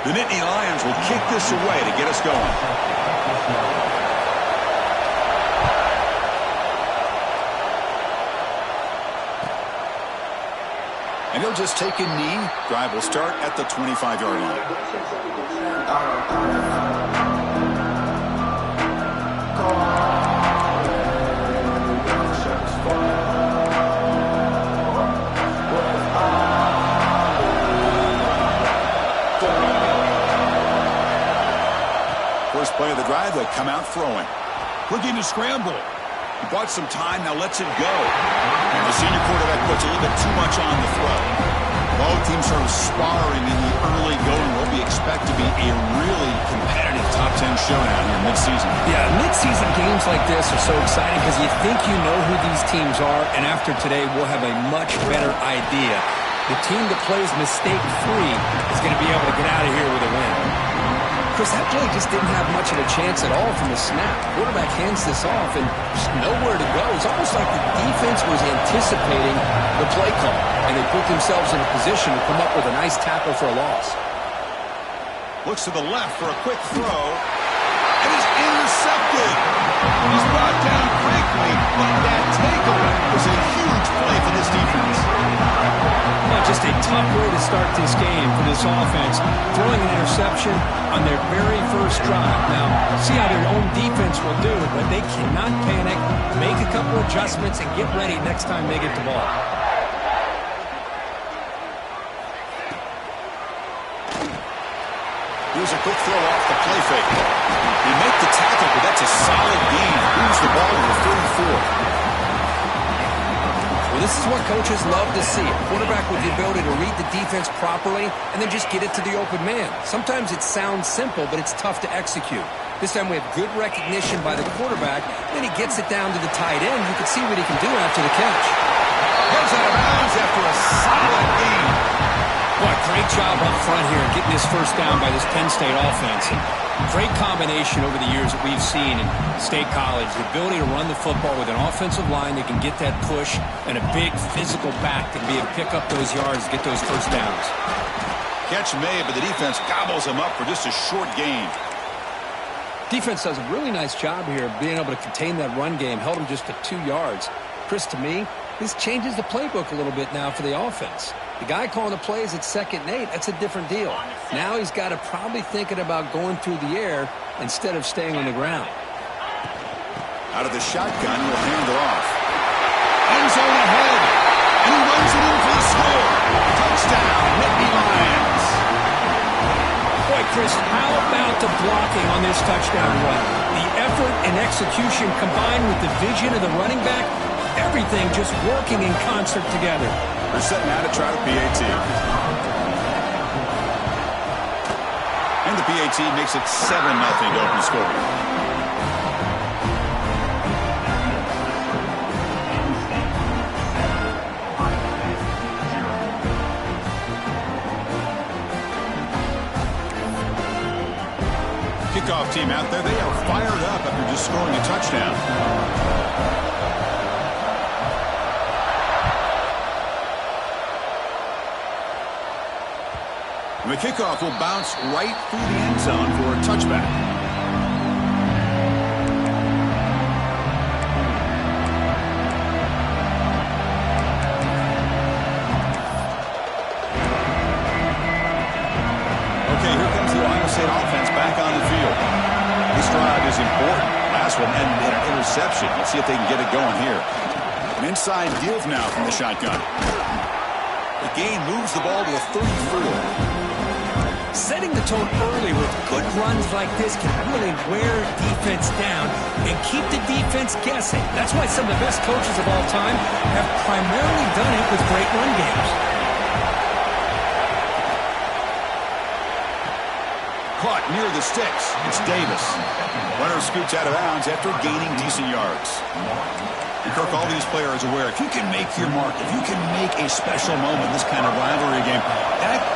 The Nittany Lions will kick this away to get us going. And he'll just take a knee. Drive will start at the 25-yard line. First play of the drive, they'll come out throwing. Looking to scramble. He bought some time, now lets it go. And the senior quarterback puts a little bit too much on the throw. Both teams sort of sparring in the early going. What we expect to be a really competitive top 10 showdown here mid-season. Yeah, mid-season games like this are so exciting because you think you know who these teams are, and after today we'll have a much better idea. The team that plays mistake-free is going to be able to get out of here with a win. Chris, that play just didn't have much of a chance at all from the snap. Quarterback hands this off and just nowhere to go. It's almost like the defense was anticipating the play call, and they put themselves in a position to come up with a nice tackle for a loss. Looks to the left for a quick throw, and he's intercepted. He's brought down quickly, but that takeaway was a huge play for this defense. Well, just a tough way to start this game for this offense, throwing an interception on their very first drive. Now, see how their own defense will do, but they cannot panic, make a couple adjustments, and get ready next time they get the ball. Here's a quick throw off the play fake. He made the tackle, but that's a solid gain. Moves the ball to the 34. Well, this is what coaches love to see. A quarterback with the ability to read the defense properly and then just get it to the open man. Sometimes it sounds simple, but it's tough to execute. This time we have good recognition by the quarterback. Then he gets it down to the tight end. You can see what he can do after the catch. Goes out of bounds after a solid gain. Boy, great job up front here getting this first down by this Penn State offense. And great combination over the years that we've seen in State College. The ability to run the football with an offensive line that can get that push and a big physical back to be able to pick up those yards, get those first downs. Catch made, but the defense gobbles him up for just a short gain. Defense does a really nice job here of being able to contain that run game. Held him just to 2 yards. Chris, to me, this changes the playbook a little bit now for the offense. The guy calling the plays at 2nd and 8, that's a different deal. Now he's got to probably thinking about going through the air instead of staying on the ground. Out of the shotgun, he'll hand it off. End zone ahead. And he runs it in for the score. Touchdown, Nittany Lions. Boy, Chris, how about the blocking on this touchdown run? The effort and execution combined with the vision of the running back, everything just working in concert together. They're setting out to try the PAT. And the PAT makes it 7-0 to open score. Kickoff team out there, they are fired up after just scoring a touchdown. The kickoff will bounce right through the end zone for a touchback. Okay, here comes the Ohio State offense back on the field. This drive is important. Last one ended in an interception. Let's see if they can get it going here. An inside give now from the shotgun. The gain moves the ball to the 34. Setting the tone early with good runs like this can really wear defense down and keep the defense guessing. That's why some of the best coaches of all time have primarily done it with great run games. Caught near the sticks. It's Davis. Runner scoots out of bounds after gaining decent yards. And Kirk, all these players are aware, if you can make your mark, if you can make a special moment in this kind of rivalry game,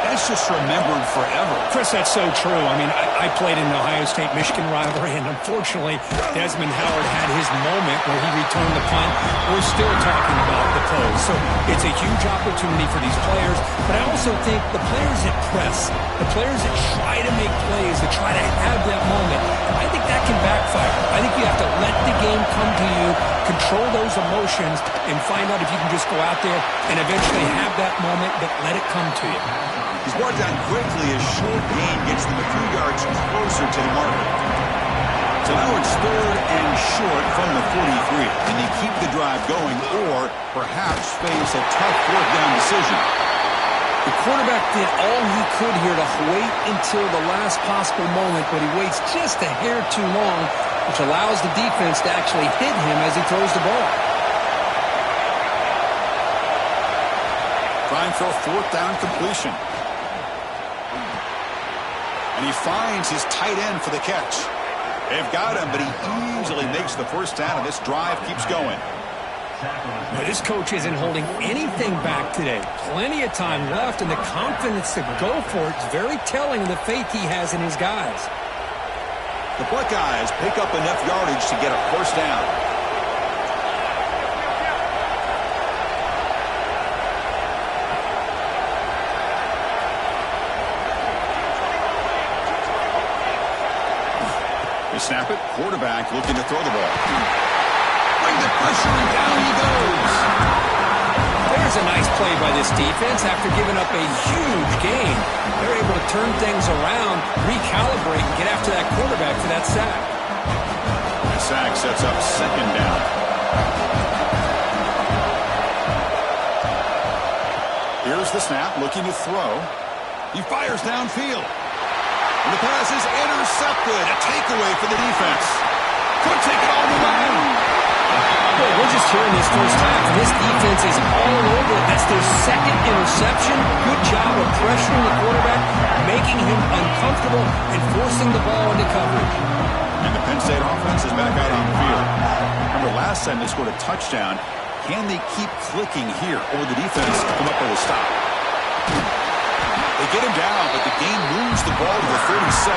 that's He's just remembered forever. Chris, that's so true. I mean, I played in the Ohio State-Michigan rivalry, and unfortunately, Desmond Howard had his moment where he returned the punt. We're still talking about the pros. So it's a huge opportunity for these players, but I also think the players that press, the players that try to make plays, that try to have that moment, I think that can backfire. I think you have to let the game come to you, control those emotions, and find out if you can just go out there and eventually have that moment, but let it come to you. He's brought down quickly as short gain gets them a few yards closer to the marker. So now it's 3rd and short from the 43. And they keep the drive going or perhaps face a tough 4th down decision. The quarterback did all he could here to wait until the last possible moment, but he waits just a hair too long, which allows the defense to actually hit him as he throws the ball. Trying for a 4th down completion. And he finds his tight end for the catch. They've got him, but he easily makes the 1st down, and this drive keeps going. Now, this coach isn't holding anything back today. Plenty of time left, and the confidence to go for it is very telling of the faith he has in his guys. The Buckeyes pick up enough yardage to get a 1st down. They snap it. Quarterback looking to throw the ball. Bring the pressure, and down he goes. There's a nice play by this defense. After giving up a huge gain, they're able to turn things around, recalibrate, and get after that quarterback for that sack. The sack sets up 2nd down. Here's the snap, looking to throw. He fires downfield. And the pass is intercepted. A takeaway for the defense. Could take it all the way. Boy, we're just here in this first half. This defense is all over it. That's their 2nd interception. Good job of pressuring the quarterback, making him uncomfortable, and forcing the ball into coverage. And the Penn State offense is back out on the field. Remember, last time they scored a touchdown. Can they keep clicking here, or the defense come up with a stop? They get him down, but the game moves the ball to the 37.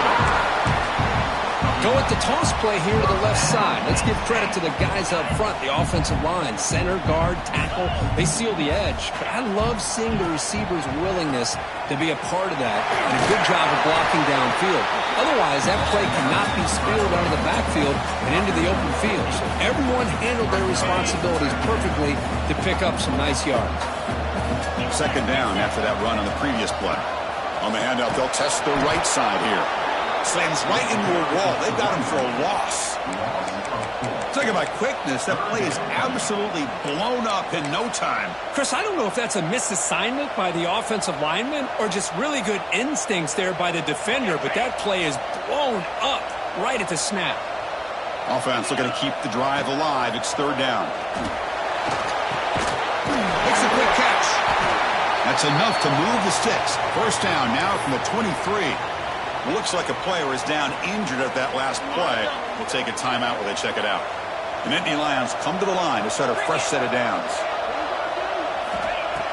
Go at the toss play here to the left side. Let's give credit to the guys up front, the offensive line, center, guard, tackle. They seal the edge. But I love seeing the receiver's willingness to be a part of that and a good job of blocking downfield. Otherwise, that play cannot be spilled out of the backfield and into the open field. So everyone handled their responsibilities perfectly to pick up some nice yards. 2nd down after that run on the previous play. On the handout, they'll test the right side here. Slams right into a wall. They've got him for a loss. Talking about quickness, that play is absolutely blown up in no time. Chris, I don't know if that's a misassignment by the offensive lineman or just really good instincts there by the defender, but that play is blown up right at the snap. Offense looking to keep the drive alive. It's 3rd down. Makes a quick catch. That's enough to move the sticks. 1st down now from the 23. Looks like a player is down injured at that last play. We'll take a timeout while they check it out. The Nittany Lions come to the line to start a fresh set of downs.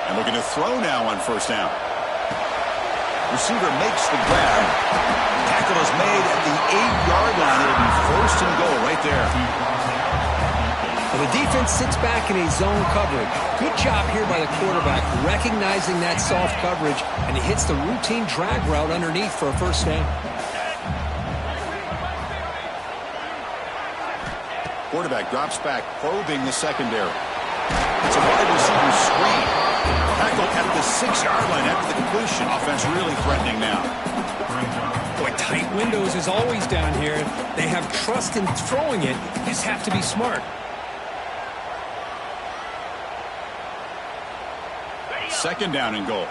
And looking to throw now on 1st down. Receiver makes the grab. Tackle is made at the 8-yard line. It'll be 1st and goal right there. Well, the defense sits back in a zone coverage. Good job here by the quarterback, recognizing that soft coverage, and he hits the routine drag route underneath for a 1st down. Quarterback drops back, probing the secondary. It's a wide receiver screen. Tackle at the 6-yard line after the completion. Offense really threatening now. Boy, tight windows is always down here. They have trust in throwing it. You just have to be smart. 2nd down and goal.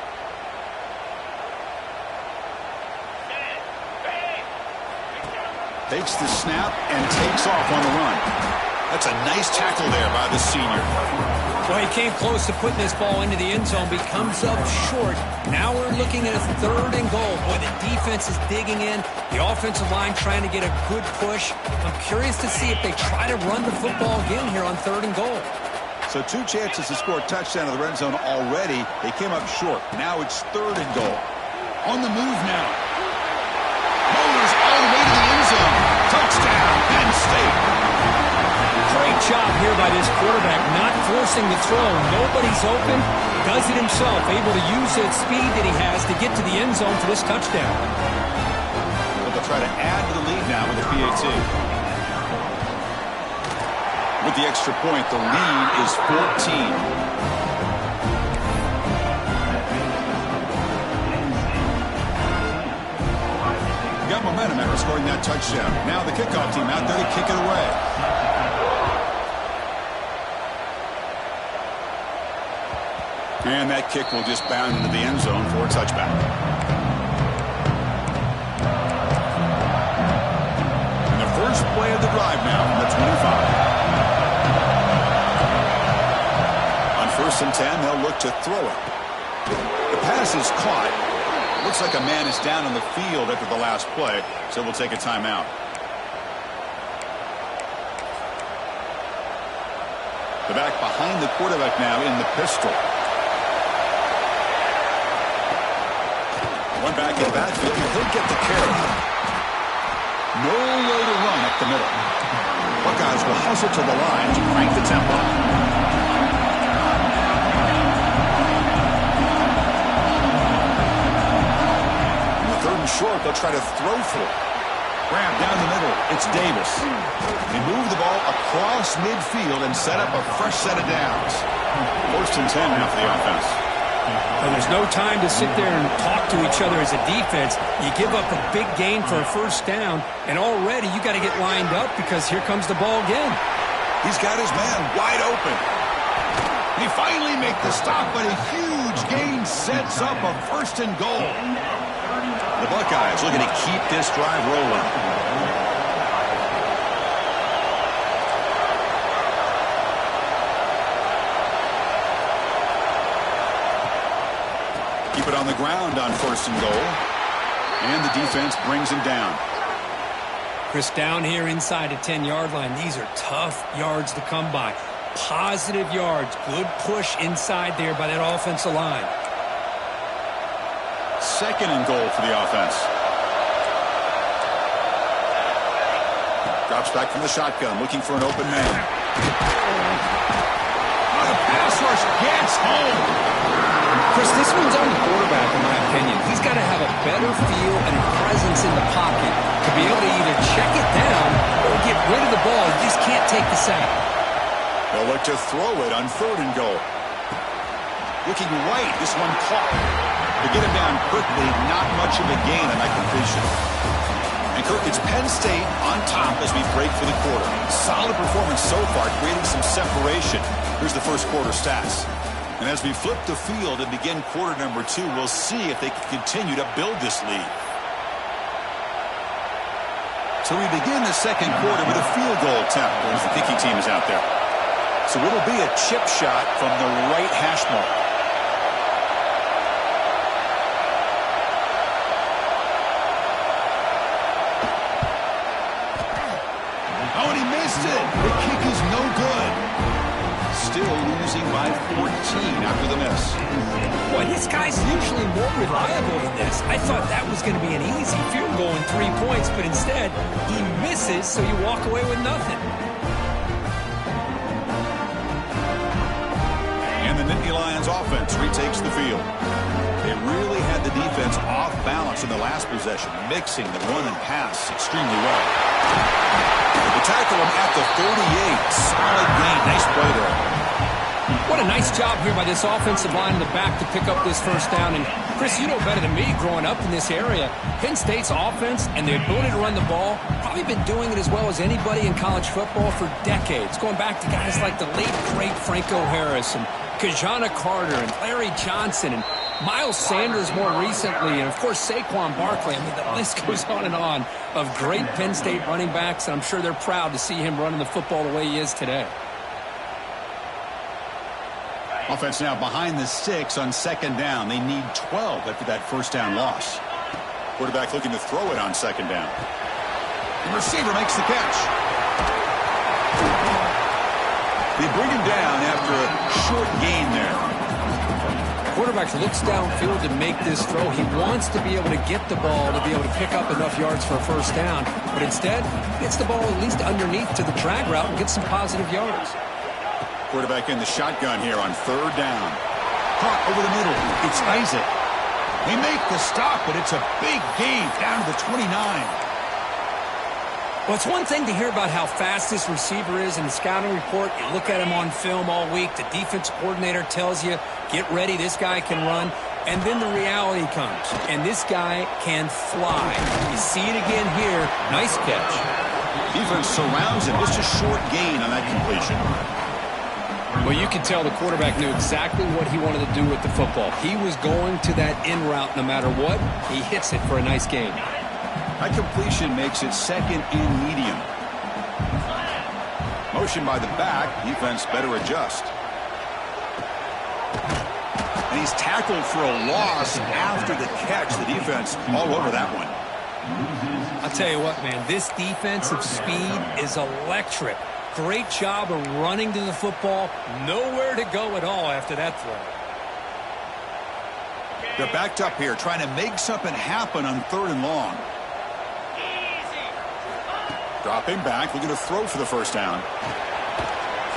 Takes the snap and takes off on the run. That's a nice tackle there by the senior. Well, he came close to putting this ball into the end zone, but he comes up short. Now we're looking at a 3rd and goal. Boy, the defense is digging in. The offensive line trying to get a good push. I'm curious to see if they try to run the football again here on 3rd and goal. So 2 chances to score a touchdown in the red zone already. They came up short. Now it's 3rd and goal. On the move now. Motors all the way to the end zone. Touchdown, Penn State. Great job here by this quarterback, not forcing the throw. Nobody's open. Does it himself, able to use that speed that he has to get to the end zone for this touchdown. But they'll try to add to the lead now with a PAT. With the extra point, the lead is 14. Got momentum after scoring that touchdown. Now the kickoff team out there to kick it away. And that kick will just bound into the end zone for a touchback. And the first play of the drive now from the 25. On 1st and 10, they'll look to throw it. The pass is caught. Looks like a man is down on the field after the last play, so we'll take a timeout. The back behind the quarterback now in the pistol. One back in the backfield, and he'll get the carry. Nowhere to run up the middle. Buckeyes will hustle to the line to crank the tempo. Short, they'll try to throw for it. Grab down the middle. It's Davis. They move the ball across midfield and set up a fresh set of downs. 1st and 10 now for the offense. Well, there's no time to sit there and talk to each other as a defense. You give up a big gain for a first down, and already you got to get lined up because here comes the ball again. He's got his man wide open. They finally make the stop, but a huge gain sets up a 1st and goal. The Buckeyes looking to keep this drive rolling. Keep it on the ground on 1st and goal. And the defense brings him down. Chris, down here inside the 10-yard line, these are tough yards to come by. Positive yards. Good push inside there by that offensive line. 2nd and goal for the offense. Drops back from the shotgun, looking for an open man. The pass rush gets home. Chris, this one's on the quarterback, in my opinion. He's got to have a better feel and a presence in the pocket to be able to either check it down or get rid of the ball. You just can't take the sack. They'll look to throw it on 3rd and goal. Looking right, this one caught. To get him down quickly, not much of a gain on that completion. And Kirk, it's Penn State on top as we break for the quarter. Solid performance so far, creating some separation. Here's the first quarter stats. And as we flip the field and begin quarter number 2, we'll see if they can continue to build this lead. So we begin the second quarter with a field goal attempt as the kicking team is out there. So it'll be a chip shot from the right hash mark. Oh, and he missed it. The kick is no good. Still losing by 14 after the miss. Boy, this guy's usually more reliable than this. I thought that was going to be an easy field goal in 3 points, but instead, he misses, so you walk away with nothing. And the Nittany Lions offense retakes the field. They really had the defense off balance in the last possession, mixing the run and pass extremely well. They tackle him at the 38. Solid gain. Nice play there. What a nice job here by this offensive line in the back to pick up this first down. And, Chris, you know better than me growing up in this area, Penn State's offense and their ability to run the ball, probably been doing it as well as anybody in college football for decades, going back to guys like the late, great Franco Harris and Kajana Carter and Larry Johnson and Miles Sanders more recently, and, of course, Saquon Barkley. I mean, the list goes on of great Penn State running backs, and I'm sure they're proud to see him running the football the way he is today. Offense now behind the 6 on 2nd down. They need 12 after that first down loss. Quarterback looking to throw it on 2nd down. The receiver makes the catch. They bring him down after a short gain there. quarterback looks downfield to make this throw. He wants to be able to get the ball to be able to pick up enough yards for a first down, but instead gets the ball at least underneath to the drag route and gets some positive yards. Quarterback in the shotgun here on third down. Caught over the middle. It's Isaac. They make the stop, but it's a big gain down to the 29. Well, it's one thing to hear about how fast this receiver is in the scouting report. You look at him on film all week. The defense coordinator tells you, get ready, this guy can run. And then the reality comes, and this guy can fly. You see it again here. Nice catch. Defense surrounds him. Just a short gain on that completion. Well, you can tell the quarterback knew exactly what he wanted to do with the football. He was going to that in route no matter what. He hits it for a nice gain. That completion makes it second and medium. Motion by the back. Defense better adjust. And he's tackled for a loss after the catch. The defense all over that one. I'll tell you what, man, this defensive speed is electric. Great job of running to the football. Nowhere to go at all after that throw. They're backed up here, trying to make something happen on third and long. Dropping back, looking to throw for the first down.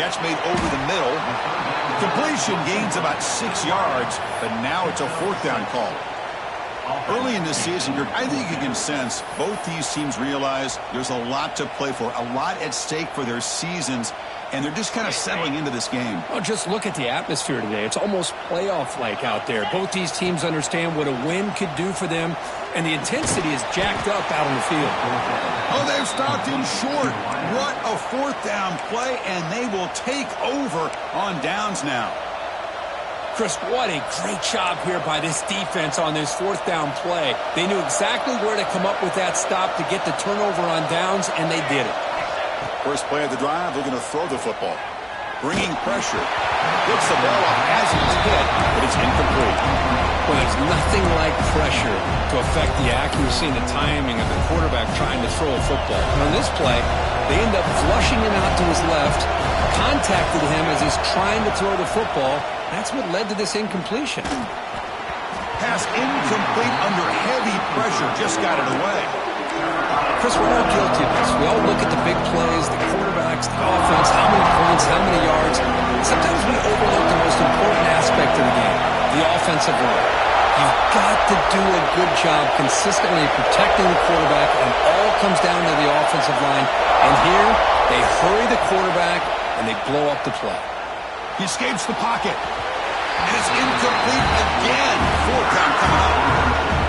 Catch made over the middle. Completion gains about 6 yards, but now it's a fourth down call. Early in this season, I think you can sense both these teams realize there's a lot to play for, a lot at stake for their seasons, and they're just kind of settling into this game. Well, just look at the atmosphere today. It's almost playoff-like out there. Both these teams understand what a win could do for them, and the intensity is jacked up out on the field. Oh, they've stopped him short. What a fourth down play, and they will take over on downs now. Chris, what a great job here by this defense on this fourth down play. They knew exactly where to come up with that stop to get the turnover on downs, and they did it. First play of the drive, looking to throw the football. Bringing pressure. Gets the ball up as he's hit, but it's incomplete. Well, there's nothing like pressure to affect the accuracy and the timing of the quarterback trying to throw a football. And on this play, they end up flushing him out to his left, contacted him as he's trying to throw the football. That's what led to this incompletion. Pass incomplete under heavy pressure. Just got it away. Chris, we're all guilty of this. We all look at the big plays, the quarterbacks, the offense, how many points, how many yards. Sometimes we overlook the most important aspect of the game, the offensive line. You've got to do a good job consistently protecting the quarterback, and it all comes down to the offensive line. And here, they hurry the quarterback, and they blow up the play. He escapes the pocket. And it's incomplete again. Fourth down coming up.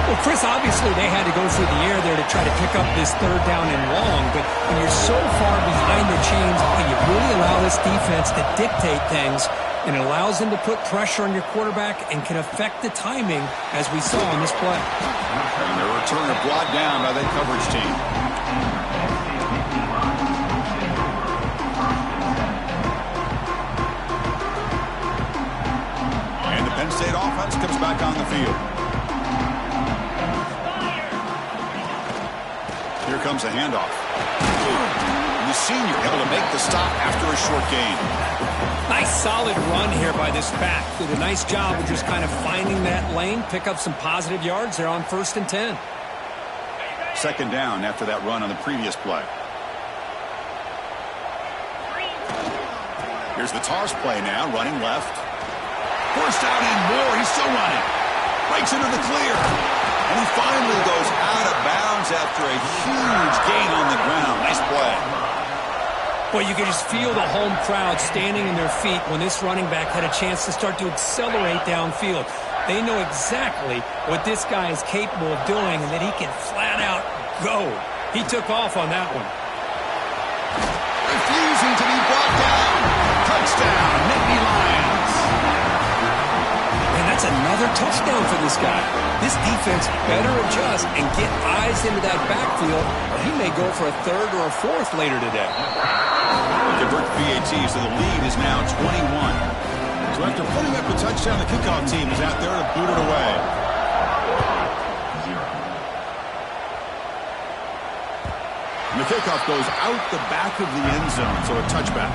Well, Chris, obviously they had to go through the air there to try to pick up this third down and long, but when you're so far behind the chains, you really allow this defense to dictate things, and it allows them to put pressure on your quarterback and can affect the timing, as we saw on this play. And the returner brought down by that coverage team. And the Penn State offense comes back on the field. Here comes a handoff. And the senior able to make the stop after a short gain. Nice solid run here by this back. Did a nice job of just kind of finding that lane, pick up some positive yards there on 1st and 10. Second down after that run on the previous play. Here's the toss play now, running left. Forced out and more. He's still running. Breaks into the clear. And he finally goes out of bounds after a huge gain on the ground. Nice play. Well, you could just feel the home crowd standing in their feet when this running back had a chance to start to accelerate downfield. They know exactly what this guy is capable of doing and that he can flat out go. He took off on that one. Refusing to be brought down. Touchdown, Nittany Lions. And that's another touchdown for this guy. This defense better adjust and get eyes into that backfield, or he may go for a third or a fourth later today. Convert PAT, so the lead is now 21. So after putting up a touchdown, the kickoff team is out there to boot it away. And the kickoff goes out the back of the end zone, so a touchback.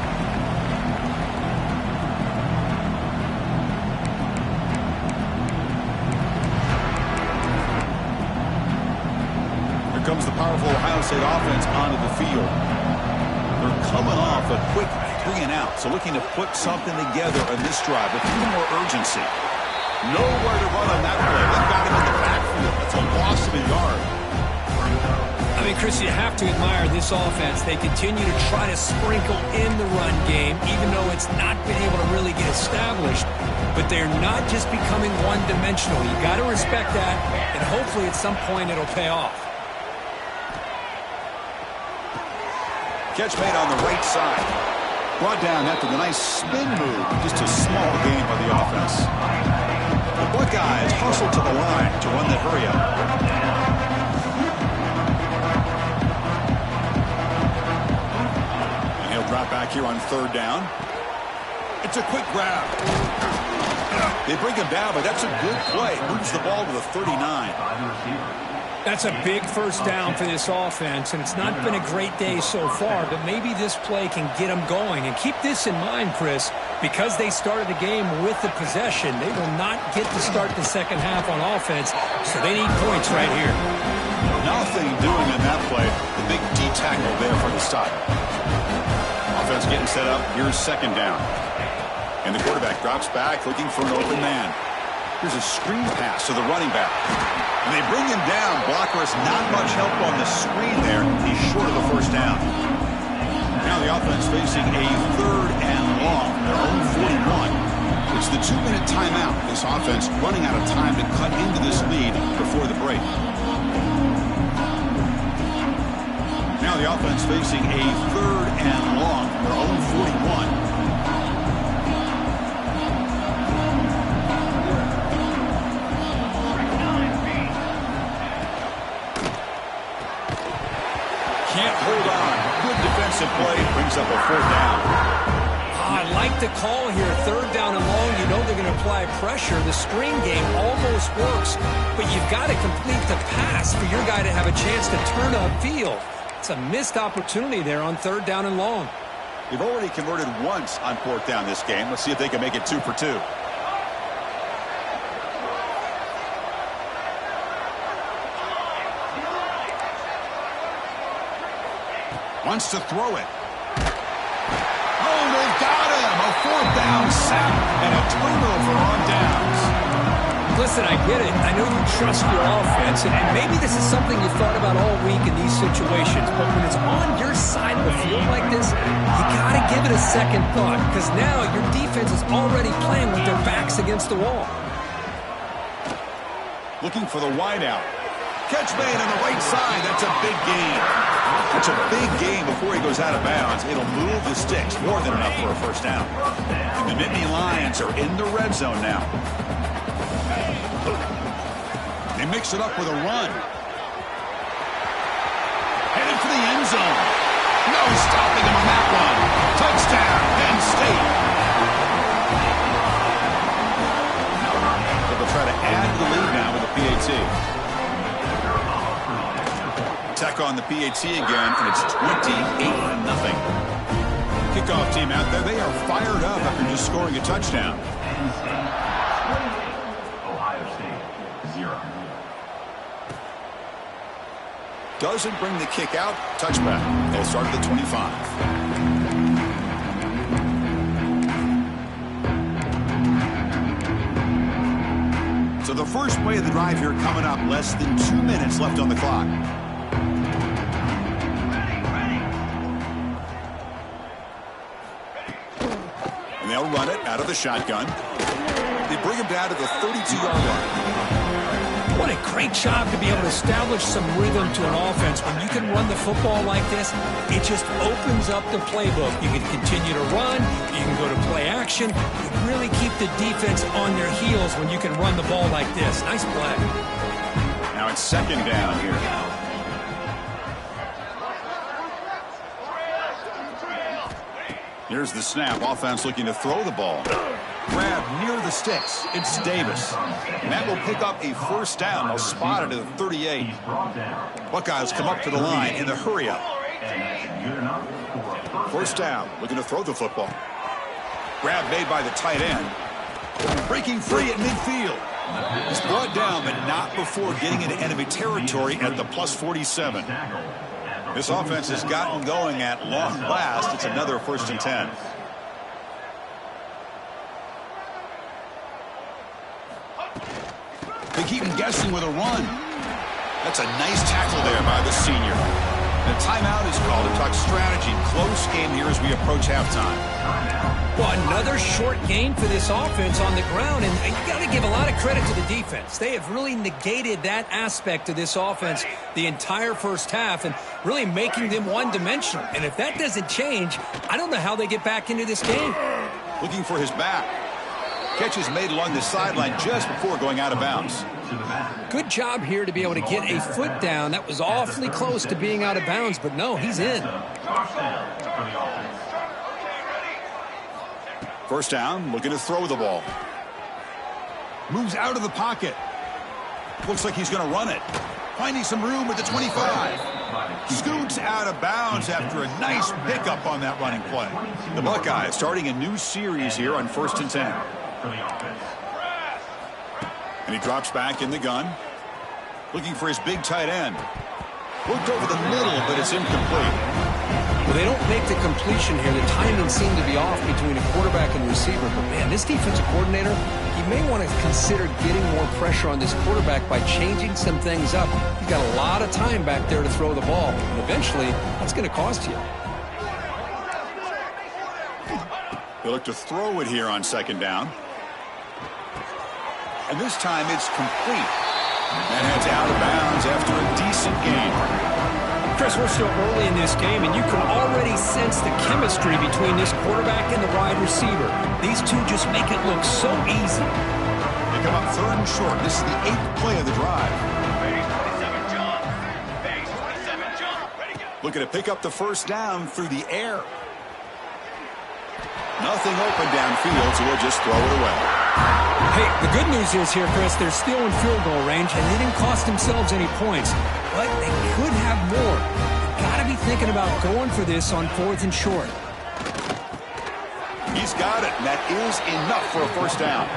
Here comes the powerful Ohio State offense onto the field. They're coming off a quick 3 and out, so looking to put something together on this drive with a little more urgency. Nowhere to run on that play. They've got him in the backfield. That's a loss of a yard. I mean, Chris, you have to admire this offense. They continue to try to sprinkle in the run game, even though it's not been able to really get established. But they're not just becoming one-dimensional. You got to respect that, and hopefully at some point it'll pay off. Catch made on the right side. Brought down after the nice spin move. Just a small gain by the offense. The Buckeyes hustle to the line to run the hurry up. And he'll drop back here on 3rd down. It's a quick grab. They bring him down, but that's a good play. Moves the ball to the 39. That's a big first down for this offense, and it's not been a great day so far, but maybe this play can get them going. And keep this in mind, Chris, because they started the game with the possession, they will not get to start the second half on offense, so they need points right here. Nothing doing in that play. The big D tackle there for the stop. Offense getting set up. Here's 2nd down. And the quarterback drops back looking for an open man. Here's a screen pass to the running back. And they bring him down. Blocker has not much help on the screen there. He's short of the first down. Now the offense facing a 3rd and long. Their own 41. It's the 2-minute timeout. This offense running out of time to cut into this lead before the break. Now the offense facing a 3rd and long. Their own 41. Can't hold on. Good defensive play. Brings up a 4th down. I like the call here. 3rd down and long. You know they're going to apply pressure. The screen game almost works, but you've got to complete the pass for your guy to have a chance to turn upfield. It's a missed opportunity there on 3rd down and long. They've already converted once on 4th down this game. Let's see if they can make it 2 for 2. Wants to throw it. Oh, they've got him. A 4th down sack and a turnover on downs. Listen, I get it. I know you trust your offense, and maybe this is something you thought about all week in these situations, but when it's on your side of the field like this, you got to give it a second thought, because now your defense is already playing with their backs against the wall. Looking for the wideout. Catch made on the right side. That's a big gain. That's a big gain before he goes out of bounds. It'll move the sticks. More than enough for a first down. And the Nittany Lions are in the red zone now. They mix it up with a run. Headed for the end zone. No stopping him on that one. Touchdown, Penn State. They'll try to add to the lead now with the PAT. Tech on the PAT again, and it's 28-0. Kickoff team out there. They are fired up after just scoring a touchdown. Ohio State, 0. Doesn't bring the kick out. Touchback. They'll start at the 25. So the first play of the drive here coming up. Less than 2 minutes left on the clock. And they'll run it out of the shotgun. They bring him down to the 32-yard line. What a great job to be able to establish some rhythm to an offense. When you can run the football like this, it just opens up the playbook. You can continue to run. You can go to play action. You really keep the defense on their heels when you can run the ball like this. Nice play. Now it's 2nd down here. Here's the snap. Offense looking to throw the ball. Grab near the sticks. It's Davis. And that will pick up a first down. They'll spot it at the 38. Buckeyes come up to the line in the hurry-up. First down. Looking to throw the football. Grab made by the tight end. Breaking free at midfield. He's brought down, but not before getting into enemy territory at the plus 47. This offense has gotten going at long last. It's another 1st and 10. They keep him guessing with a run. That's a nice tackle there by the senior. And a timeout is called to talk strategy. Close game here as we approach halftime. Well, another short gain for this offense on the ground, and you got to give a lot of credit to the defense. They have really negated that aspect of this offense the entire first half and really making them one-dimensional. And if that doesn't change, I don't know how they get back into this game. Looking for his back. Catch is made along the sideline just before going out of bounds. Good job here to be able to get a foot down. That was awfully close to being out of bounds, but no, he's in. First down, looking to throw the ball. Moves out of the pocket. Looks like he's going to run it. Finding some room at the 25. Scoots out of bounds after a nice pickup on that running play. The Buckeyes starting a new series here on 1st and 10. And he drops back in the gun. Looking for his big tight end. Looked over the middle, but it's incomplete. Well, they don't make the completion here. The timing seemed to be off between a quarterback and receiver. But, man, this defensive coordinator, he may want to consider getting more pressure on this quarterback by changing some things up. He's got a lot of time back there to throw the ball. And eventually, that's going to cost you. They look to throw it here on 2nd down. And this time it's complete. And heads out of bounds after a decent gain. Chris, we're still early in this game, and you can already sense the chemistry between this quarterback and the wide receiver. These two just make it look so easy. They come up 3rd and short. This is the 8th play of the drive. Looking to pick up the first down through the air. Nothing open downfield, so we'll just throw it away. Hey, the good news is here, Chris, they're still in field goal range, and they didn't cost themselves any points. But they could have more. Got to be thinking about going for this on 4th and short. He's got it, and that is enough for a first down.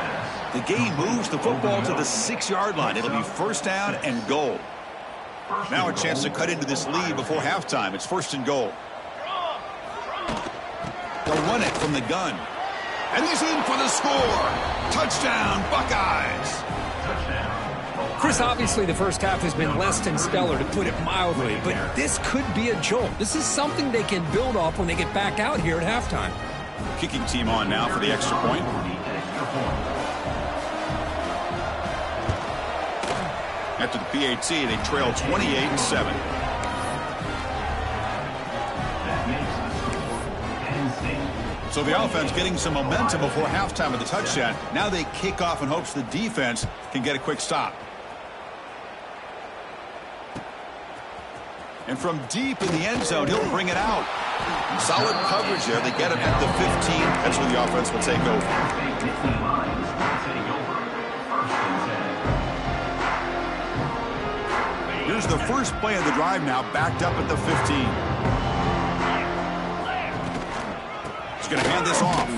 The game moves the football to the 6-yard line. It'll be first down and goal. Now a chance to cut into this lead before halftime. It's 1st and goal. They'll run it from the gun. And he's in for the score. Touchdown, Buckeyes. Chris, obviously the first half has been less than stellar, to put it mildly, but this could be a jolt. This is something they can build off when they get back out here at halftime. Kicking team on now for the extra point. After the PAT, they trail 28-7. So the offense getting some momentum before halftime with the touchdown. Now they kick off in hopes the defense can get a quick stop. And from deep in the end zone, he'll bring it out. Solid coverage there. They get him at the 15. That's where the offense will take over. Here's the first play of the drive now, backed up at the 15. He's going to hand this off.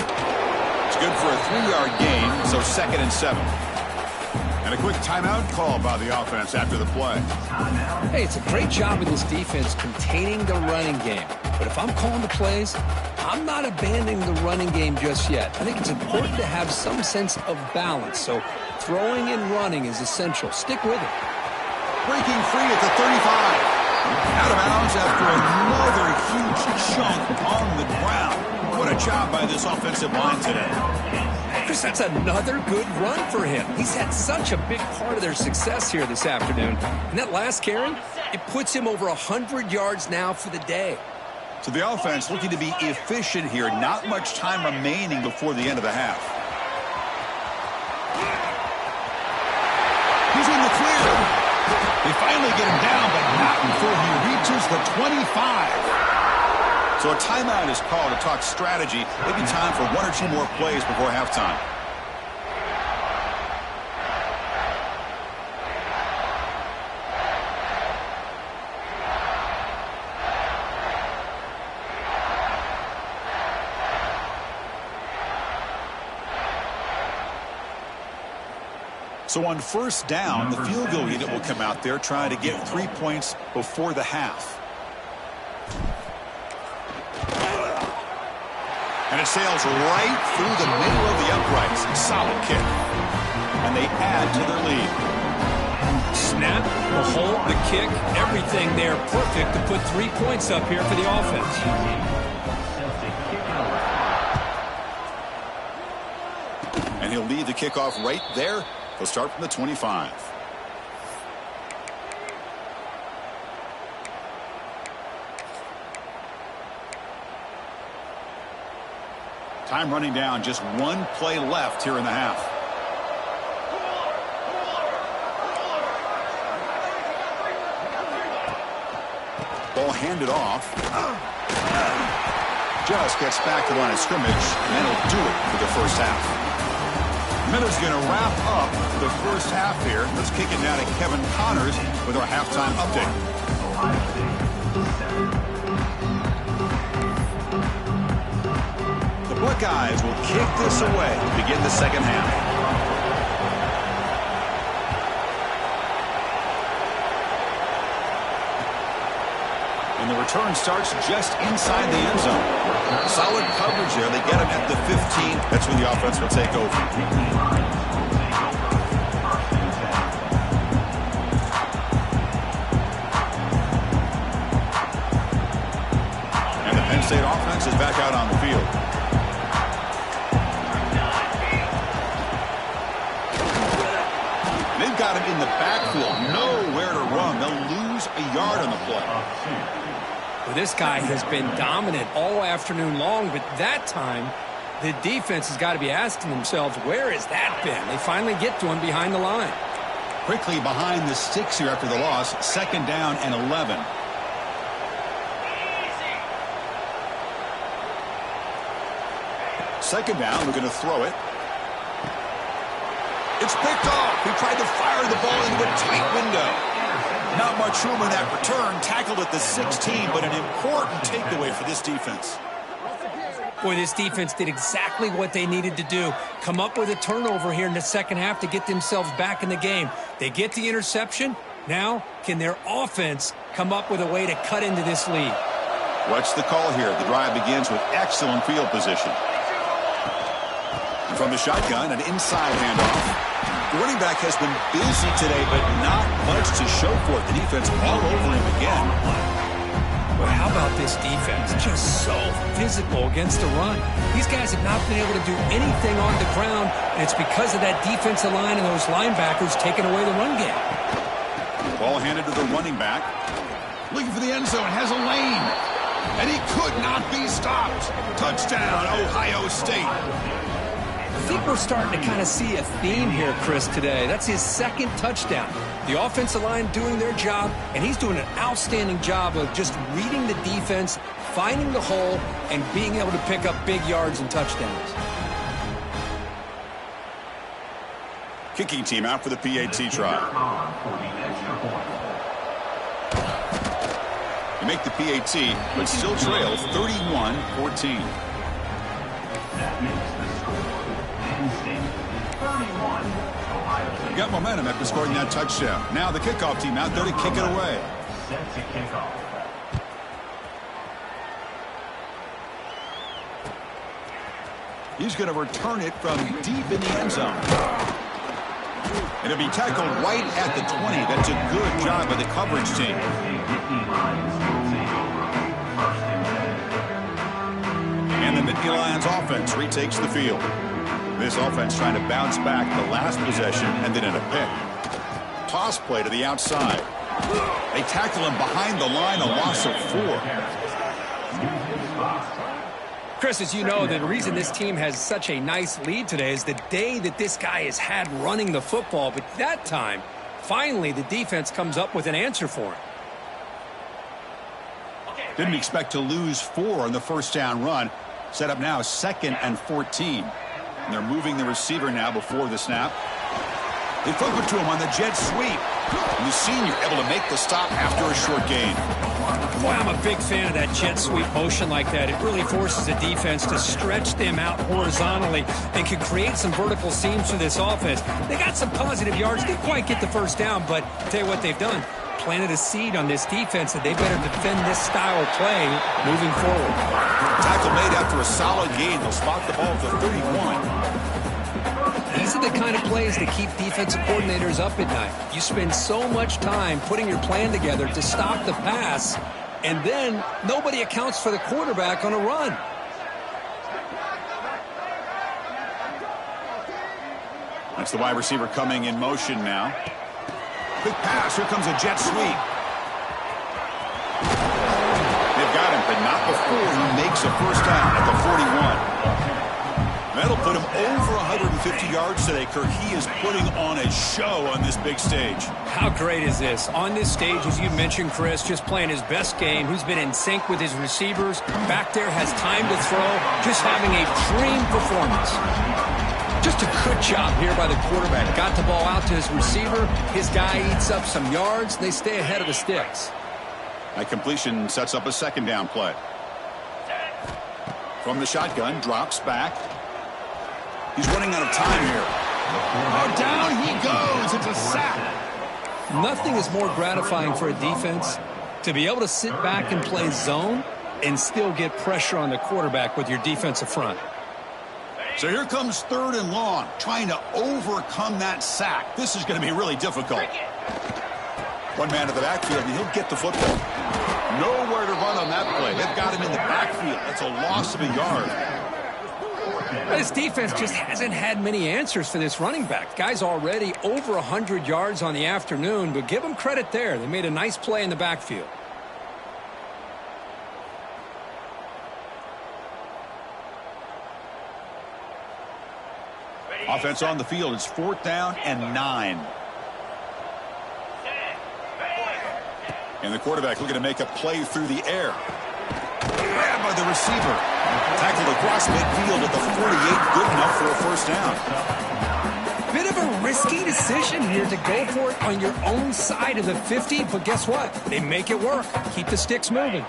It's good for a 3-yard gain, so 2nd and 7. And a quick timeout call by the offense after the play. Hey, it's a great job of this defense containing the running game. But if I'm calling the plays, I'm not abandoning the running game just yet. I think it's important to have some sense of balance. So throwing and running is essential. Stick with it. Breaking free at the 35. Out of bounds after another huge chunk on the ground. What a job by this offensive line today. Chris, that's another good run for him. He's had such a big part of their success here this afternoon. And that last carry, it puts him over 100 yards now for the day. So the offense looking to be efficient here. Not much time remaining before the end of the half. He's in the clear. They finally get him down, but not before he reaches the 25. So a timeout is called to talk strategy. Maybe time for 1 or 2 more plays before halftime. So on first down, the field goal unit will come out there trying to get 3 points before the half. And it sails right through the middle of the uprights. Solid kick. And they add to their lead. Snap, the hold, the kick, everything there perfect to put 3 points up here for the offense. And he'll lead the kickoff right there. He'll start from the 25. Time running down, just one play left here in the half. Ball handed off. Just gets back to the line of scrimmage, and that'll do it for the first half. Miller's going to wrap up the first half here. Let's kick it down to Kevin Connors with our halftime update. The Buckeyes will kick this away to begin the second half. And the return starts just inside the end zone. Solid coverage there. They get him at the 15. That's when the offense will take over. And the Penn State offense is back out on the field. They've got him in the backfield. Nowhere to run. They'll lose a yard on the play. Well, this guy has been dominant all afternoon long, but that time, the defense has got to be asking themselves, where has that been? They finally get to him behind the line. Quickly behind the sticks here after the loss. Second down and 11. Second down, we're going to throw it. It's picked off. He tried to fire the ball into a tight window. Not much room in that return. Tackled at the 16, but an important takeaway for this defense. Boy, this defense did exactly what they needed to do. Come up with a turnover here in the second half to get themselves back in the game. They get the interception. Now, can their offense come up with a way to cut into this lead? What's the call here? The drive begins with excellent field position. And from the shotgun, an inside handoff. The running back has been busy today, but not much to show for it. The defense all over him again. Well, how about this defense? Just so physical against the run. These guys have not been able to do anything on the ground, and it's because of that defensive line and those linebackers taking away the run game. Ball handed to the running back. Looking for the end zone, has a lane. And he could not be stopped. Touchdown, Ohio State. I think we're starting to kind of see a theme here, Chris, today. That's his second touchdown. The offensive line doing their job, and he's doing an outstanding job of just reading the defense, finding the hole, and being able to pick up big yards and touchdowns. Kicking team out for the PAT try. You make the PAT, but still trail 31-14. Got momentum after scoring that touchdown. Now the kickoff team out there to kick it away. Set to kick off. He's going to return it from deep in the end zone. And it'll be tackled right at the 20. That's a good job by the coverage team. And the Nittany Lions offense retakes the field. This offense trying to bounce back the last possession and then in a pick. Toss play to the outside. They tackle him behind the line, a loss of 4. Chris, as you know, the reason this team has such a nice lead today is the day that this guy has had running the football. But that time, finally, the defense comes up with an answer for him. Didn't expect to lose 4 on the first down run. Set up now 2nd and 14. And they're moving the receiver now before the snap. They flip it to him on the jet sweep. And the senior able to make the stop after a short gain. Boy, I'm a big fan of that jet sweep motion like that. It really forces the defense to stretch them out horizontally and can create some vertical seams for this offense. They got some positive yards. Didn't quite get the first down, but I'll tell you what they've done. Planted a seed on this defense that they better defend this style of play moving forward. Tackle made after a solid gain. They'll spot the ball at the 31. These are the kind of plays that keep defensive coordinators up at night. You spend so much time putting your plan together to stop the pass, and then nobody accounts for the quarterback on a run. That's the wide receiver coming in motion now. Big pass. Here comes a jet sweep. They've got him, but not before he makes a first down at the 41. That'll put him over 150 yards today, Kirk. He is putting on a show on this big stage. How great is this? On this stage, as you mentioned, Chris, just playing his best game. He's been in sync with his receivers. Back there, has time to throw. Just having a dream performance. Just a good job here by the quarterback. Got the ball out to his receiver. His guy eats up some yards. They stay ahead of the sticks. That completion sets up a second down play. From the shotgun, drops back. He's running out of time here. Oh, down he goes. It's a sack. Nothing is more gratifying for a defense to be able to sit back and play zone and still get pressure on the quarterback with your defensive front. So here comes 3rd and long, trying to overcome that sack. This is going to be really difficult. One man to the backfield, and he'll get the football. Nowhere to run on that play. They've got him in the backfield. That's a loss of a yard. This defense just hasn't had many answers for this running back. Guy's already over 100 yards on the afternoon, but give them credit there. They made a nice play in the backfield. Offense on the field. It's 4th down and 9. And the quarterback looking to make a play through the air. Grabbed by the receiver. Tackled across midfield at the 48. Good enough for a first down. Bit of a risky decision here to go for it on your own side of the 50, but guess what? They make it work. Keep the sticks moving.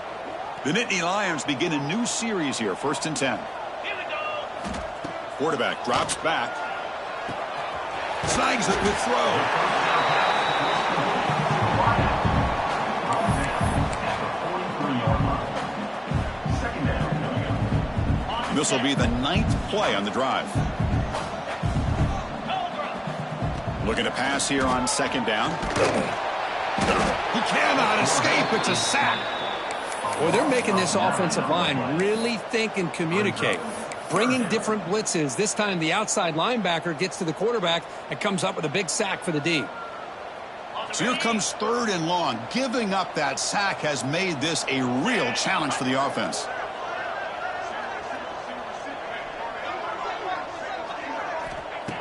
The Nittany Lions begin a new series here. 1st and 10. Quarterback drops back. Snags it with throw. This will be the 9th play on the drive. Looking to pass here on 2nd down. He cannot escape. It's a sack. Well, they're making this offensive line really think and communicate. Bringing different blitzes. This time the outside linebacker gets to the quarterback and comes up with a big sack for the D. So here comes 3rd and long. Giving up that sack has made this a real challenge for the offense.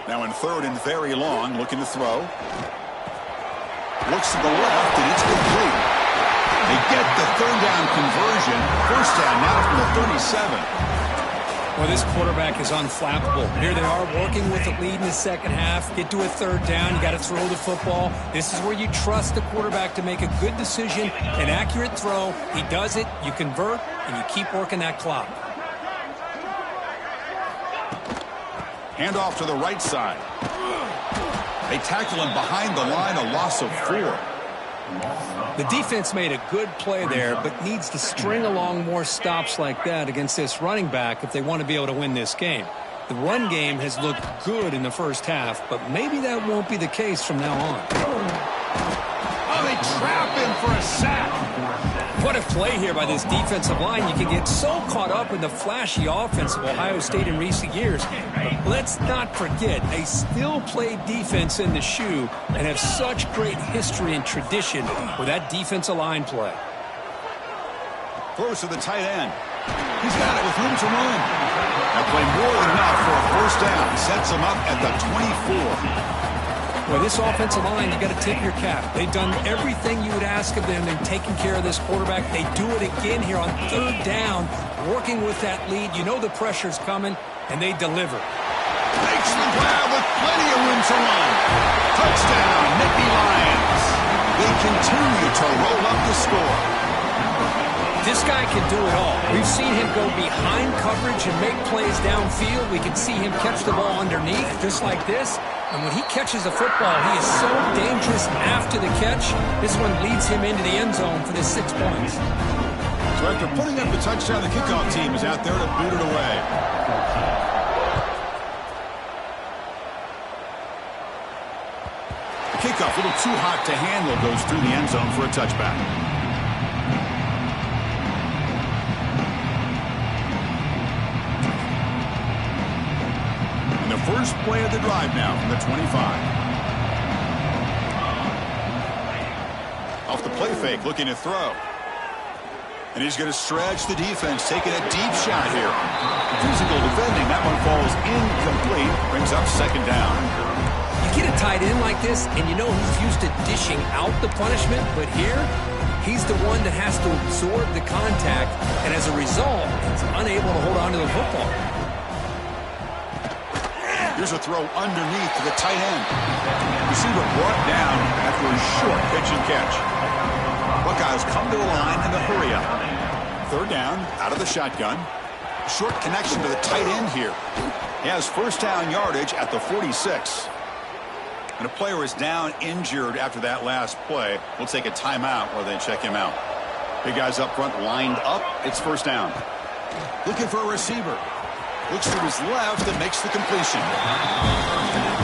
Now in 3rd and very long, looking to throw. Looks to the left, and it's complete. They get the 3rd down conversion. 1st down now from the 37. Well, this quarterback is unflappable. Here they are working with the lead in the second half. Get to a 3rd down. You got to throw the football. This is where you trust the quarterback to make a good decision, an accurate throw. He does it, you convert, and you keep working that clock. Handoff to the right side. They tackle him behind the line, a loss of 4. The defense made a good play there, but needs to string along more stops like that against this running back if they want to be able to win this game. The run game has looked good in the first half, but maybe that won't be the case from now on. Oh, they trap him for a sack. What a play here by this defensive line. You can get so caught up in the flashy offense of Ohio State in recent years. But let's not forget, they still play defense in the shoe and have such great history and tradition with that defensive line play. Throws to the tight end. He's got it with room to run. That play more than enough for a first down. Sets him up at the 24. Well, this offensive line, you got to tip your cap. They've done everything you would ask of them in taking care of this quarterback. They do it again here on 3rd down, working with that lead. You know the pressure's coming, and they deliver. Makes makes the grab with plenty of room to run. Touchdown, Nittany Lions. They continue to roll up the score. This guy can do it all. We've seen him go behind coverage and make plays downfield. We can see him catch the ball underneath, just like this. And when he catches the football, he is so dangerous after the catch. This one leads him into the end zone for the 6 points. So after putting up the touchdown, the kickoff team is out there to boot it away. The kickoff, a little too hot to handle, goes through the end zone for a touchback. And the first play of the drive now from the 25. Off the play fake, looking to throw. And he's going to stretch the defense, taking a deep shot here. Physical defending, that one falls incomplete, brings up second down. You get a tight end like this, and you know he's used to dishing out the punishment, but here, he's the one that has to absorb the contact, and as a result, he's unable to hold on to the football. Here's a throw underneath to the tight end. Receiver brought down after a short pitch and catch. Buckeyes come to the line in the hurry up. Third down, out of the shotgun. Short connection to the tight end here. He has first down yardage at the 46. And a player is down injured after that last play. We'll take a timeout while they check him out. Big guys up front lined up. It's first down. Looking for a receiver. Looks to his left and makes the completion.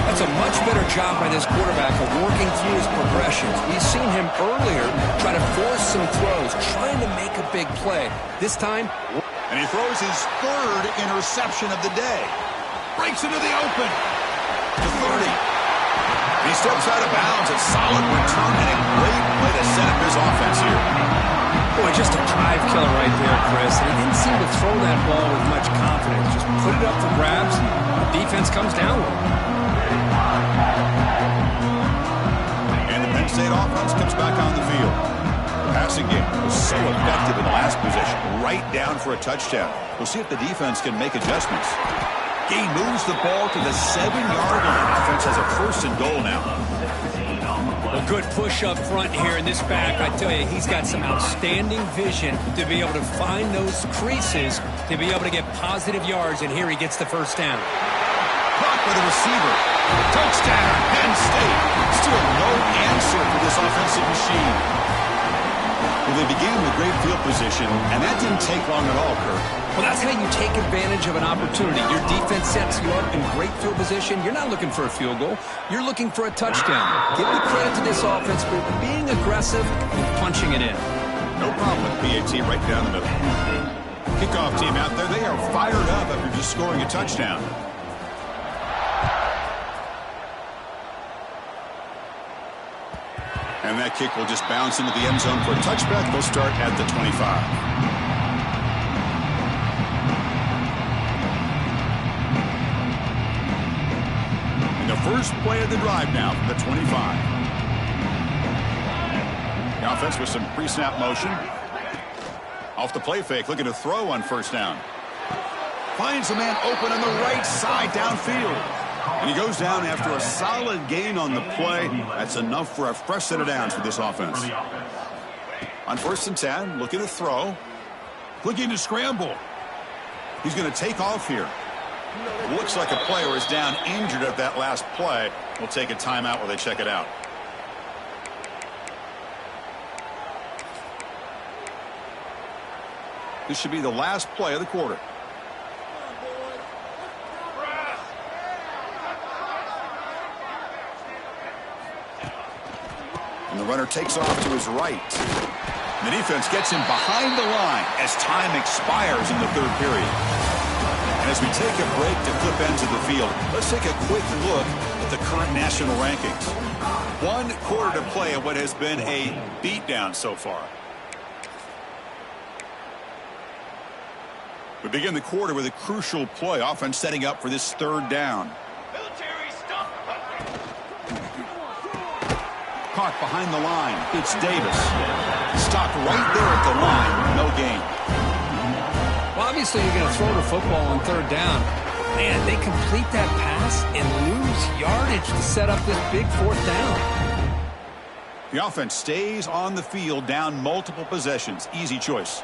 That's a much better job by this quarterback of working through his progressions. We've seen him earlier try to force some throws, trying to make a big play. This time, and he throws his third interception of the day. Breaks into the open. To 30. And he steps out of bounds. A solid return and a great way to set up his offense here. Boy, just a drive killer right there, Chris. And he didn't seem to throw that ball with much confidence. Just put it up for grabs, and the defense comes down with it. And the Penn State offense comes back on the field. The passing game was so effective in the last possession, right down for a touchdown. We'll see if the defense can make adjustments. Gain moves the ball to the 7-yard line. Offense has a first and goal now. A good push up front here in this back. I tell you, he's got some outstanding vision to be able to find those creases, to be able to get positive yards, and here he gets the first down. Caught by the receiver. Touchdown, Penn State. Still no answer for this offensive machine. Well, they began with great field position, and that didn't take long at all, Kirk. Well, that's how you take advantage of an opportunity. Your defense sets you up in great field position. You're not looking for a field goal. You're looking for a touchdown. Give the credit to this offense for being aggressive and punching it in. No problem with PAT right down the middle. Kickoff team out there, they are fired up after just scoring a touchdown. And that kick will just bounce into the end zone for a touchback. They'll start at the 25. First play of the drive now from the 25. The offense with some pre-snap motion. Off the play fake, looking to throw on first down. Finds a man open on the right side downfield. And he goes down after a solid gain on the play. That's enough for a fresh set of downs for this offense. On first and 10, looking to throw. Looking to scramble. He's going to take off here. Looks like a player is down injured at that last play. We'll take a timeout while they check it out. This should be the last play of the quarter. And the runner takes off to his right. And the defense gets him behind the line as time expires in the third period. And as we take a break to flip ends of the field, let's take a quick look at the current national rankings. 1 quarter to play in what has been a beatdown so far. We begin the quarter with a crucial play, offense setting up for this third down. Caught behind the line. It's Davis. Stopped right there at the line. No gain. Well, obviously, you're going to throw the football on third down. Man, they complete that pass and lose yardage to set up this big fourth down. The offense stays on the field, down multiple possessions. Easy choice.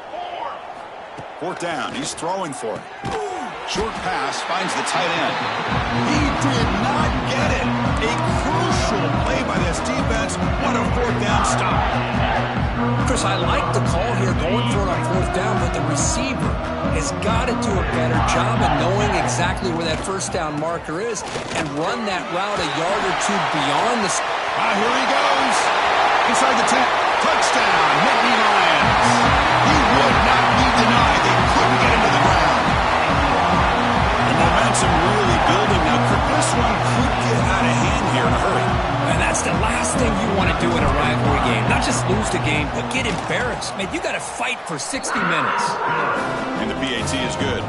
Fourth down. He's throwing for it. Short pass finds the tight end. He did not get it. A crucial play by this defense. What a fourth down stop. Chris, I like the call here going for it on fourth down, but the receiver has got to do a better job of knowing exactly where that first down marker is and run that route a yard or two beyond the... Here he goes. Inside the 10. Touchdown, Nittany Lions. He would not be denied. They couldn't get him to the ground. The momentum really building now. This one could get out of hand here in a hurry. And that's the last thing you want to do in a rivalry game. Not just lose the game, but get embarrassed. Man, you got to fight for 60 minutes. And the PAT is good.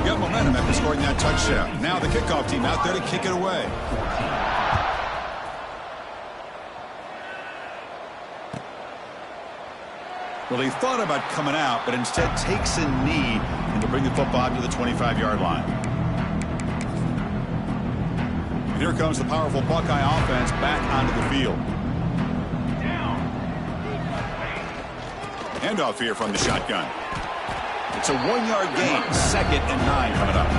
Got momentum after scoring that touchdown. Now the kickoff team out there to kick it away. Well, he thought about coming out, but instead takes a knee and to bring the football out to the 25-yard line. And here comes the powerful Buckeye offense back onto the field. Handoff here from the shotgun. It's a 1-yard gain. 2nd and 9 coming up.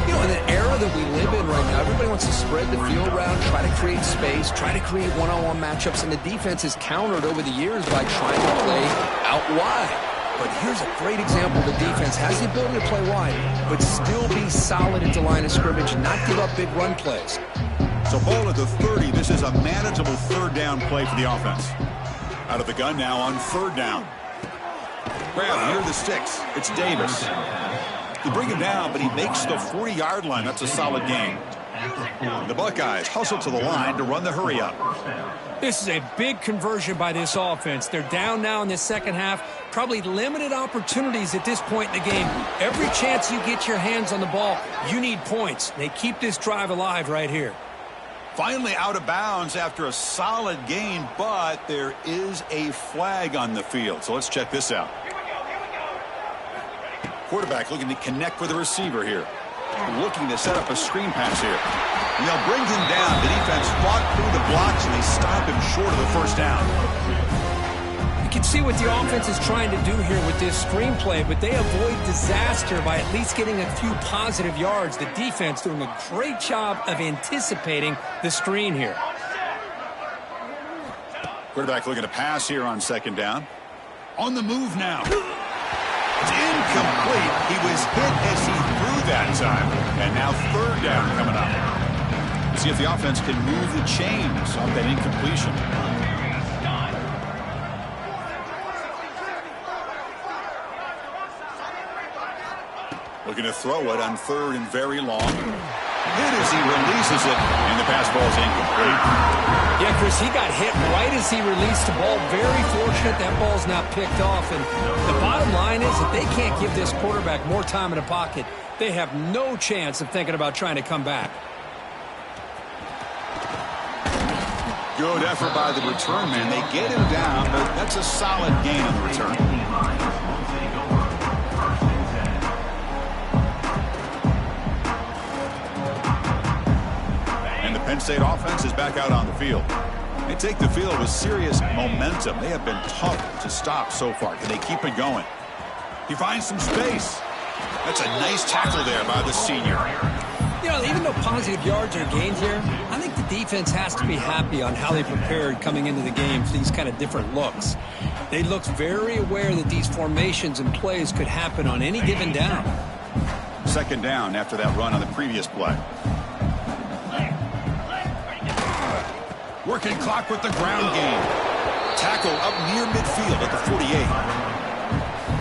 You know, in the era that we live in right now, everybody wants to spread the field around, try to create space, try to create one-on-one matchups, and the defense has countered over the years by trying to play out wide. But here's a great example. The defense has the ability to play wide, but still be solid at the line of scrimmage and not give up big run plays. So ball at the 30. This is a manageable third down play for the offense. Out of the gun now on third down. Grab near the sticks. It's Davis. They bring him down, but he makes the 40-yard line. That's a solid gain. The Buckeyes hustle to the line to run the hurry up. This is a big conversion by this offense. They're down now in the second half. Probably limited opportunities at this point in the game. Every chance you get your hands on the ball, you need points. They keep this drive alive right here. Finally out of bounds after a solid gain, but there is a flag on the field. So let's check this out. Quarterback looking to connect with the receiver here. Looking to set up a screen pass here. And they'll bring him down. The defense fought through the blocks, and they stop him short of the first down. You can see what the offense is trying to do here with this screenplay, but they avoid disaster by at least getting a few positive yards. The defense doing a great job of anticipating the screen here. Quarterback looking to pass here on second down. On the move now. It's incomplete. He was hit as he threw that time. And now third down coming up. See if the offense can move the chains off that incompletion. Looking to throw it on third and very long. Hit as he releases it, and the pass ball is incomplete. Yeah, Chris, he got hit right as he released the ball. Very fortunate that ball's not picked off. And the bottom line is that they can't give this quarterback more time in the pocket. They have no chance of thinking about trying to come back. Good effort by the return man. They get him down, but that's a solid gain on the return. And the Penn State offense is back out on the field. They take the field with serious momentum. They have been tough to stop so far. Can they keep it going? He finds some space. That's a nice tackle there by the senior. You know, even though positive yards are gained here, I think the defense has to be happy on how they prepared coming into the game for these kind of different looks. They looked very aware that these formations and plays could happen on any given down. Second down after that run on the previous play. Working clock with the ground game. Tackle up near midfield at the 48.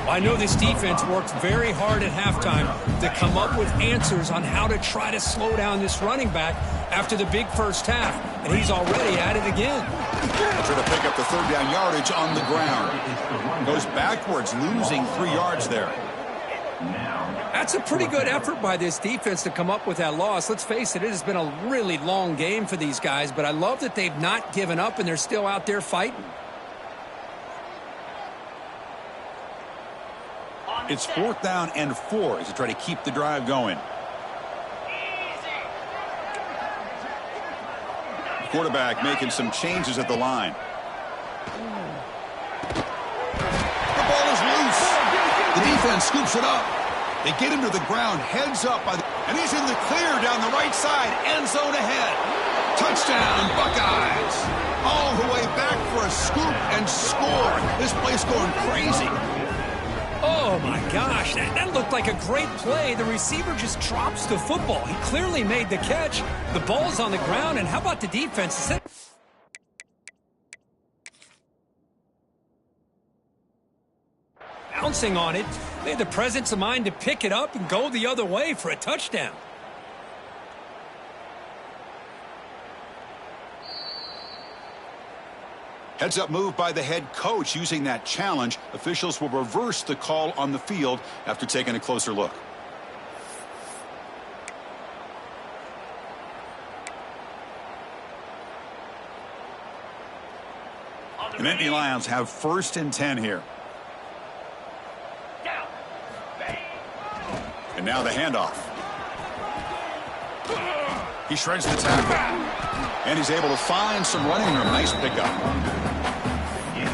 I know this defense worked very hard at halftime to come up with answers on how to try to slow down this running back after the big first half, and he's already at it again. Trying to pick up the third down yardage on the ground. Goes backwards, losing 3 yards there. That's a pretty good effort by this defense to come up with that loss. Let's face it, it has been a really long game for these guys, but I love that they've not given up and they're still out there fighting. It's 4th down and 4 as they try to keep the drive going. The quarterback making some changes at the line. The ball is loose. The defense scoops it up. They get him to the ground, heads up, and he's in the clear down the right side, end zone ahead. Touchdown, Buckeyes. All the way back for a scoop and score. This place going crazy. Oh, my gosh. That looked like a great play. The receiver just drops the football. He clearly made the catch. The ball's on the ground, and how about the defense? Bouncing on it. They had the presence of mind to pick it up and go the other way for a touchdown. Heads-up move by the head coach using that challenge. Officials will reverse the call on the field after taking a closer look. The Nittany Lions have 1st and 10 here. And now the handoff. He shreds the tackle. And he's able to find some running room. Nice pickup.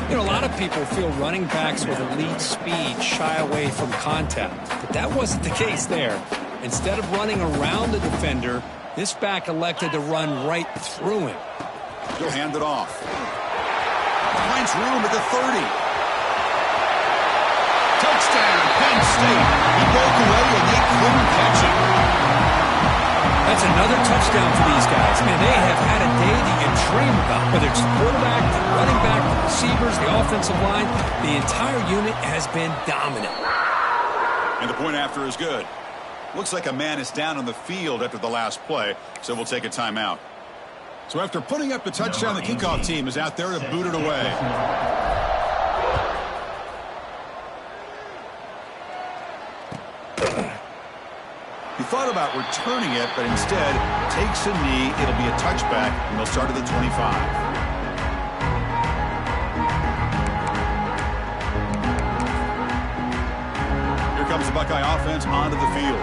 You know, a lot of people feel running backs with elite speed shy away from contact. But that wasn't the case there. Instead of running around the defender, this back elected to run right through him. He'll hand it off. Finds room at the 30. Touchdown, Penn State. He broke away and they couldn't catch him. That's another touchdown for these guys. Man, they have had a day that you dream about. Whether it's the quarterback, the running back, the receivers, the offensive line, the entire unit has been dominant. And the point after is good. Looks like a man is down on the field after the last play, so we'll take a timeout. So after putting up the touchdown, the kickoff team is out there to boot it away. He thought about returning it, but instead takes a knee. It'll be a touchback, and they'll start at the 25. Here comes the Buckeye offense onto the field.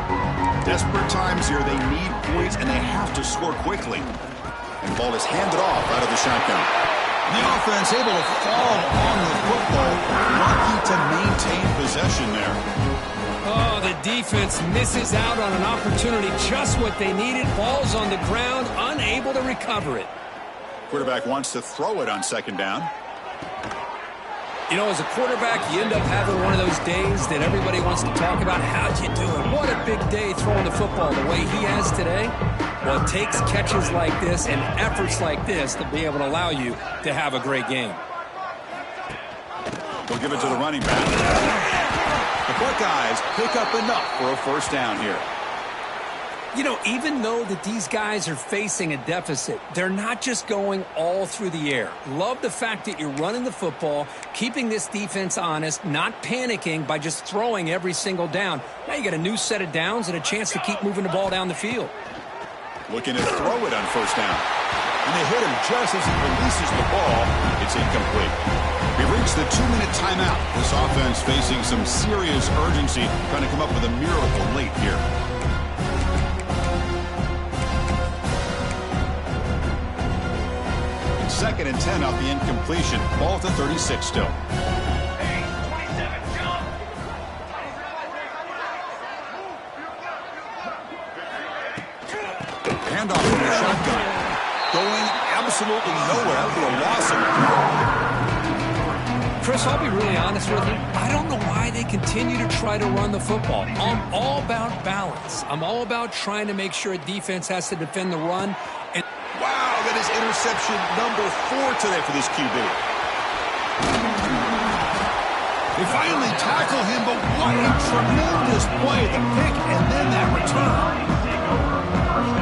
Desperate times here. They need points, and they have to score quickly. And the ball is handed off out of the shotgun. The offense able to fall on the football. Lucky to maintain possession there. Oh, the defense misses out on an opportunity, just what they needed. Ball's on the ground, unable to recover it. Quarterback wants to throw it on 2nd down. You know, as a quarterback, you end up having one of those days that everybody wants to talk about. How'd you do it? What a big day throwing the football the way he has today. Well, it takes catches like this and efforts like this to be able to allow you to have a great game. They'll give it to the running back. The Buckeyes pick up enough for a 1st down here. You know, even though that these guys are facing a deficit, they're not just going all through the air. Love the fact that you're running the football, keeping this defense honest, not panicking by just throwing every single down. Now you got a new set of downs and a chance to keep moving the ball down the field. Looking to throw it on 1st down. And they hit him just as he releases the ball. It's incomplete. We reached the 2-minute timeout. This offense facing some serious urgency, trying to come up with a miracle late here. And 2nd and 10 off the incompletion. Ball at the 36 still. Handoff from the shotgun. Going absolutely nowhere for a loss of. Chris, I'll be really honest with you. I don't know why they continue to try to run the football. I'm all about balance. I'm all about trying to make sure a defense has to defend the run. And wow, that is interception number 4 today for this QB. They finally tackle him, but what a tremendous play. The pick and then that return.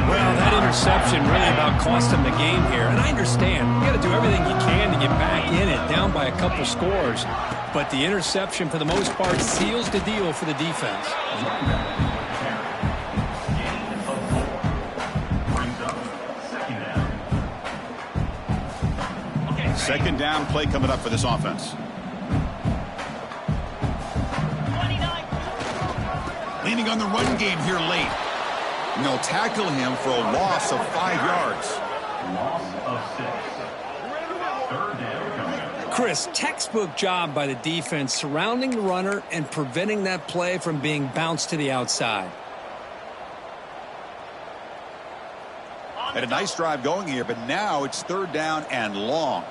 Well, that interception really about cost him the game here. And I understand. You got to do everything you can to get back in it, down by a couple scores. But the interception, for the most part, seals the deal for the defense. Second down play coming up for this offense. leaning on the run game here late. And they'll tackle him for a loss of 5 yards. Loss of 6. Third down coming up. Chris, textbook job by the defense surrounding the runner and preventing that play from being bounced to the outside. Had a nice drive going here, but now it's third down and long.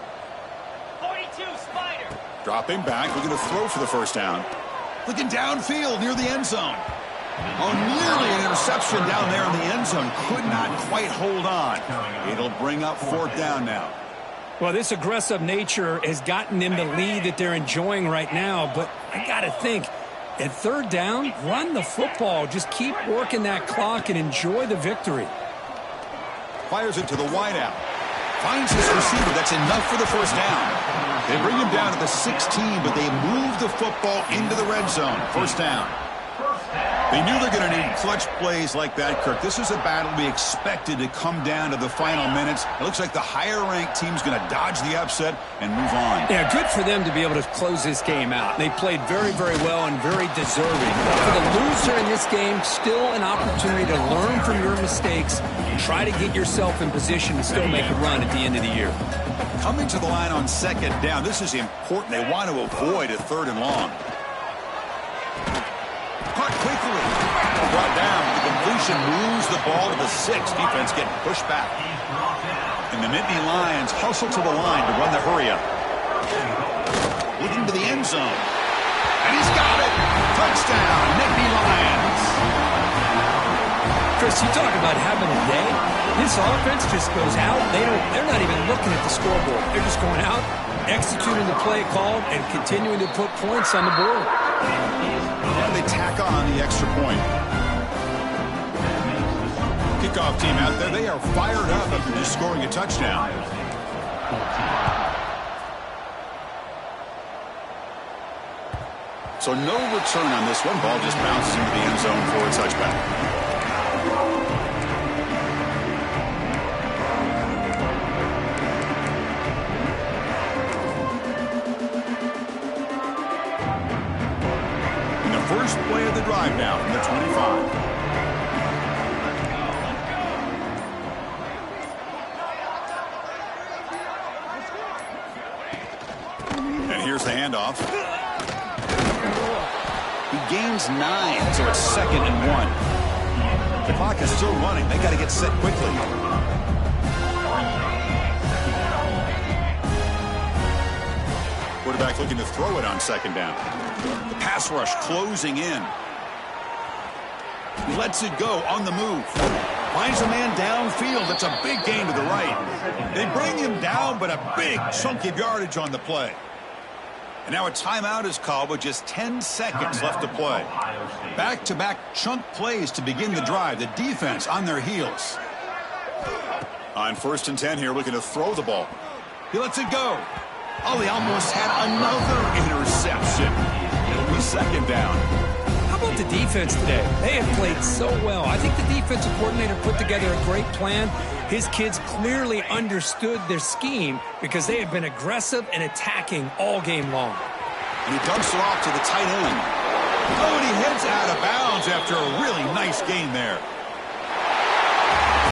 42, Spider. Dropping back, looking to throw for the first down. Looking downfield near the end zone. Oh, nearly an interception down there in the end zone. Could not quite hold on. It'll bring up fourth down now. Well, this aggressive nature has gotten them the lead that they're enjoying right now, but I got to think, at third down, run the football. Just keep working that clock and enjoy the victory. Fires it to the wideout. Finds his receiver. That's enough for the first down. They bring him down to the 16, but they move the football into the red zone. First down. They knew they're going to need clutch plays like that, Kirk. This is a battle we expected to come down to the final minutes. It looks like the higher-ranked team's going to dodge the upset and move on. Yeah, good for them to be able to close this game out. They played very, very well and very deserving. For the loser in this game, still an opportunity to learn from your mistakes and try to get yourself in position to still make a run at the end of the year. Coming to the line on second down, this is important. They want to avoid a third and long. Caught quickly. Brought down. The completion moves the ball to the 6. Defense getting pushed back. And the Nittany Lions hustle to the line to run the hurry up. Looking to the end zone. And he's got it. Touchdown, Nittany Lions. Chris, you talk about having a day. This offense just goes out. They're not even looking at the scoreboard. They're just going out, executing the play called, and continuing to put points on the board. And they tack on the extra point. Kickoff team out there, they are fired up after just scoring a touchdown. So no return on this one. Ball just bounces into the end zone for a touchback. First play of the drive now from the 25. And here's the handoff. He gains 9, so it's 2nd and 1. The clock is still running. They got to get set quickly. Quarterback looking to throw it on second down. The pass rush closing in. He lets it go on the move. Finds a man downfield. That's a big gain to the right. They bring him down, but a big chunk of yardage on the play. And now a timeout is called with just 10 seconds left to play. Back-to-back chunk plays to begin the drive. The defense on their heels. On 1st and 10 here, looking to throw the ball. He lets it go. Oh, they almost had another interception. It'll be 2nd down. How about the defense today? They have played so well. I think the defensive coordinator put together a great plan. His kids clearly understood their scheme because they have been aggressive and attacking all game long. And he dumps it off to the tight end. Oh, and he heads out of bounds after a really nice gain there.